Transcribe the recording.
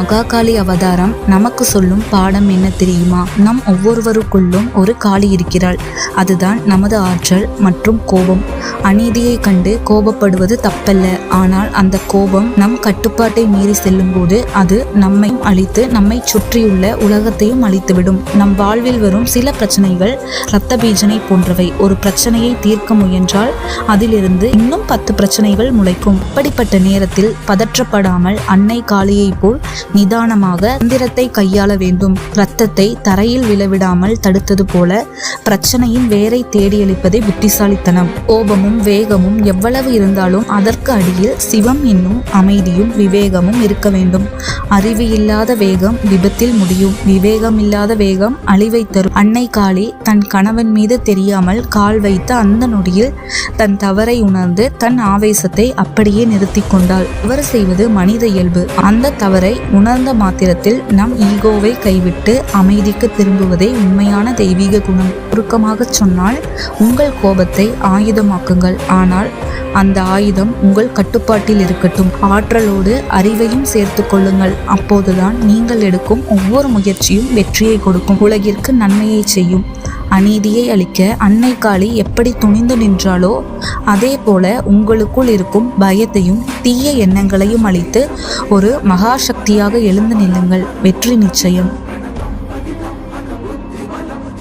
மகாகாளி அவதாரம் நமக்கு சொல்லும் பாடம் என்ன தெரியுமா? நம் ஒவ்வொருவருக்குள்ளும் ஒரு காளி இருக்கிறாள். அதுதான் நமது ஆற்றல் மற்றும் கோபம். அநீதியை கண்டு கோபப்படுவது தப்பல்ல. ஆனால் அந்த கோபம் நம் கட்டுப்பாட்டை மீறி செல்லும் போது அது நம்மை அழித்து நம்மை சுற்றியுள்ள உலகத்தையும் அழித்துவிடும். நம் வாழ்வில் வரும் சில பிரச்சனைகள் இரத்த பீஜனை போன்றவை. ஒரு பிரச்சனையை தீர்க்க முயன்றால் அதிலிருந்து இன்னும் 10 பிரச்சனைகள் முளைக்கும். அப்படிப்பட்ட நேரத்தில் பதற்றப்படாமல் அன்னை காளியை போல் நிதானமாக தந்திரத்தை கையாள வேண்டும். இரத்தத்தை தரையில் விழவிடாமல் தடுத்தது போல பிரச்சனையின் வேரை தேடியளிப்பதே புத்திசாலித்தனம். கோபமும் வேகமும் எவ்வளவு இருந்தாலும் அதற்கு அடியில் சிவம் என்னும் அமைதியும் விவேகமும் இருக்க வேண்டும். அறிவு இல்லாத வேகம் விபத்தில் முடியும். விவேகம் இல்லாத வேகம் அழிவை தரும். அன்னை காளி தன் கணவன் மீது தெரியாமல் கால் வைத்த அந்த நொடியில் தன் தவறை உணர்ந்து தன் ஆவேசத்தை அப்படியே நிறுத்தி கொண்டாள். தவறு செய்வது மனித இயல்பு. அந்த தவறை உணர்ந்த மாத்திரத்தில் நம் ஈகோவை கைவிட்டு அமைதிக்கு திரும்புவதே உண்மையான தெய்வீக குணம். சுருக்கமாக சொன்னால், உங்கள் கோபத்தை ஆயுதமாக்குங்கள். ஆனால் அந்த ஆயுதம் உங்கள் கட்டுப்பாட்டில் இருக்கட்டும். ஆற்றலோடு அறிவையும் சேர்த்து கொள்ளுங்கள். அப்போதுதான் நீங்கள் எடுக்கும் ஒவ்வொரு முயற்சியும் வெற்றியை கொடுக்கும். உலகிற்கு நன்மையை செய்யும். அநீதியை அழிக்க அன்னை காளி எப்படி துணிந்து நின்றாலோ அதே போல உங்களுக்குள் இருக்கும் பயத்தையும் தீய எண்ணங்களையும் அழித்து ஒரு மகாசக்தியாக எழுந்து நில்லுங்கள். வெற்றி நிச்சயம்.